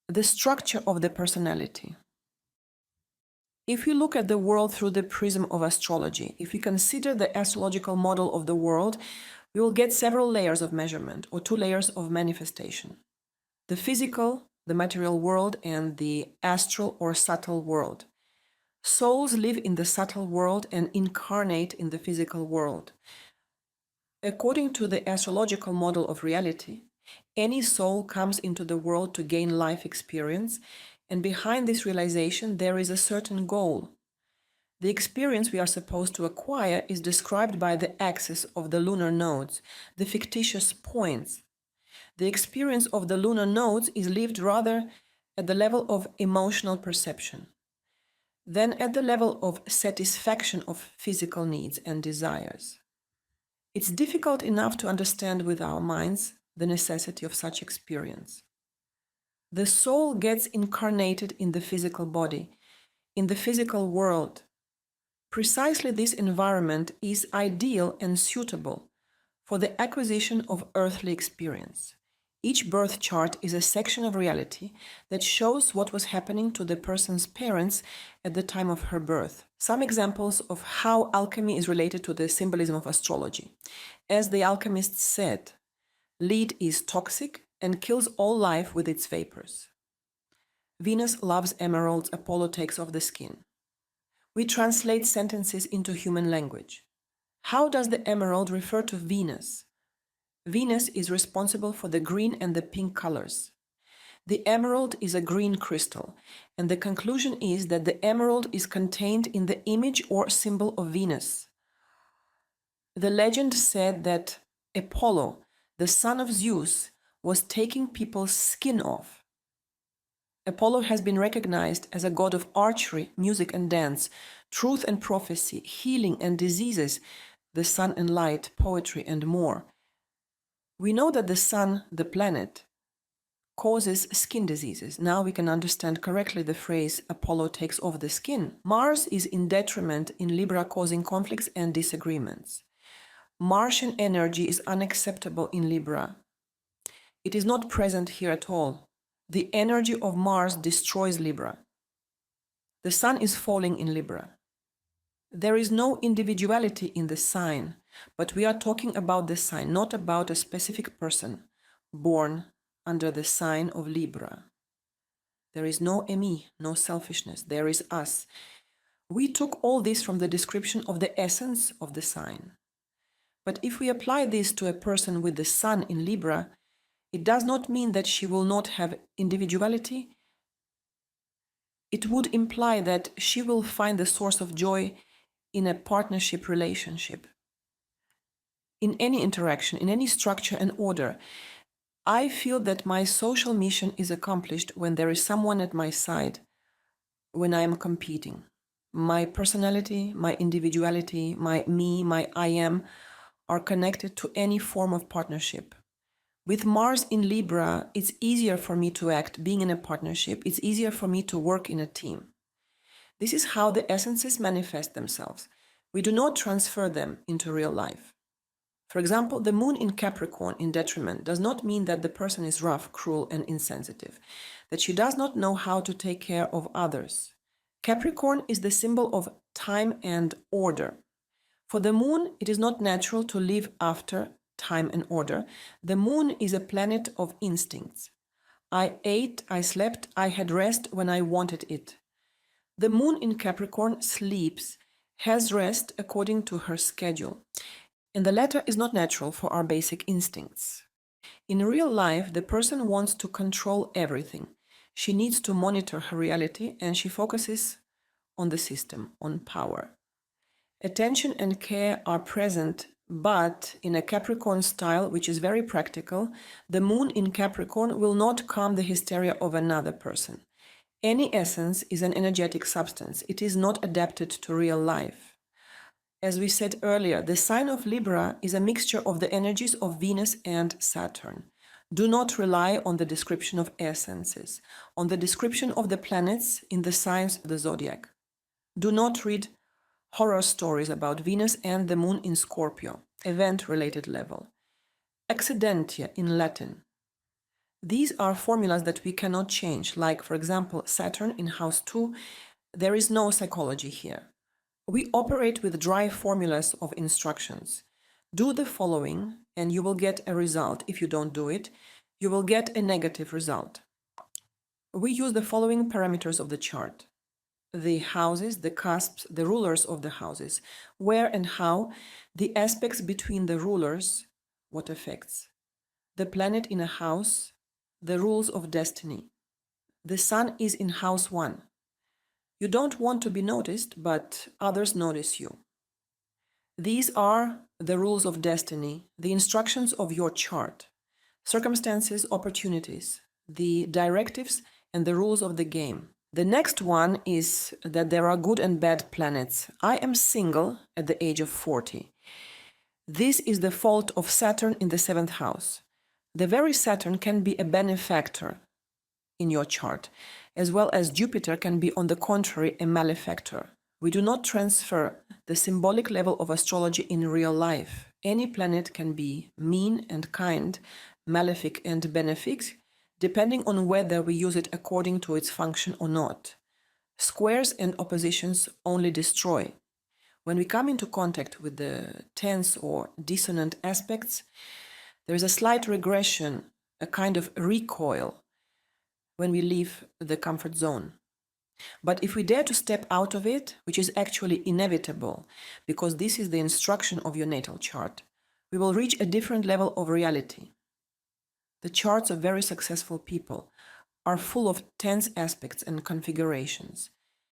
The structure of the personality. If we look at the world through the prism of astrology, if we consider the astrological model of the world, we will get several layers of measurement, or 2 layers of manifestation. The physical, the material world, and the astral or subtle world. Souls live in the subtle world and incarnate in the physical world. According to the astrological model of reality, any soul comes into the world to gain life experience, and behind this realization there is a certain goal. The experience we are supposed to acquire is described by the axis of the lunar nodes, the fictitious points. The experience of the lunar nodes is lived rather at the level of emotional perception than at the level of satisfaction of physical needs and desires. It's difficult enough to understand with our minds the necessity of such experience. The soul gets incarnated in the physical body, in the physical world. Precisely this environment is ideal and suitable for the acquisition of earthly experience. Each birth chart is a section of reality that shows what was happening to the person's parents at the time of her birth. Some examples of how alchemy is related to the symbolism of astrology. As the alchemists said, lead is toxic and kills all life with its vapors. Venus loves emeralds, Apollo takes off the skin. We translate sentences into human language. How does the emerald refer to Venus? Venus is responsible for the green and the pink colors. The emerald is a green crystal, and the conclusion is that the emerald is contained in the image or symbol of Venus. The legend said that Apollo, the son of Zeus, was taking people's skin off. Apollo has been recognized as a god of archery, music and dance, truth and prophecy, healing and diseases, the sun and light, poetry and more. We know that the sun, the planet, causes skin diseases. Now we can understand correctly the phrase Apollo takes off the skin. Mars is in detriment in Libra, causing conflicts and disagreements. Martian energy is unacceptable in Libra. It is not present here at all. The energy of Mars destroys Libra. The sun is falling in Libra. There is no individuality in the sign, but we are talking about the sign, not about a specific person born under the sign of Libra. There is no me, no selfishness. There is us. We took all this from the description of the essence of the sign. But if we apply this to a person with the sun in Libra, it does not mean that she will not have individuality. It would imply that she will find the source of joy in a partnership relationship. In any interaction, in any structure and order, I feel that my social mission is accomplished when there is someone at my side, when I am competing. My personality, my individuality, my me, my I am are connected to any form of partnership. With Mars in Libra, it's easier for me to act being in a partnership. It's easier for me to work in a team. This is how the essences manifest themselves. We do not transfer them into real life. For example, the moon in Capricorn in detriment does not mean that the person is rough, cruel, and insensitive, that she does not know how to take care of others. Capricorn is the symbol of time and order. For the moon, it is not natural to live after time and order. The moon is a planet of instincts. I ate, I slept, I had rest when I wanted it. The moon in Capricorn sleeps, has rest according to her schedule. And the latter is not natural for our basic instincts. In real life, the person wants to control everything. She needs to monitor her reality, and she focuses on the system, on power. Attention and care are present, but in a Capricorn style, which is very practical, the moon in Capricorn will not calm the hysteria of another person. Any essence is an energetic substance. It is not adapted to real life. As we said earlier, the sign of Libra is a mixture of the energies of Venus and Saturn. Do not rely on the description of essences, on the description of the planets in the signs of the zodiac. Do not read horror stories about Venus and the moon in Scorpio, event-related level. Accidentia in Latin. These are formulas that we cannot change, like, for example, Saturn in house 2. There is no psychology here. We operate with dry formulas of instructions. Do the following and you will get a result. If you don't do it, you will get a negative result. We use the following parameters of the chart: the houses, the cusps, the rulers of the houses, where and how, the aspects between the rulers, what affects, the planet in a house, the rules of destiny. The sun is in house 1. You don't want to be noticed, but others notice you. These are the rules of destiny, the instructions of your chart, circumstances, opportunities, the directives, and the rules of the game. The next one is that there are good and bad planets. I am single at the age of 40. This is the fault of Saturn in the 7th house. The very Saturn can be a benefactor in your chart, as well as Jupiter can be, on the contrary, a malefactor. We do not transfer the symbolic level of astrology in real life. Any planet can be mean and kind, malefic and benefic, depending on whether we use it according to its function or not. Squares and oppositions only destroy. When we come into contact with the tense or dissonant aspects, there is a slight regression, a kind of recoil, when we leave the comfort zone. But if we dare to step out of it, which is actually inevitable, because this is the instruction of your natal chart, we will reach a different level of reality. The charts of very successful people are full of tense aspects and configurations.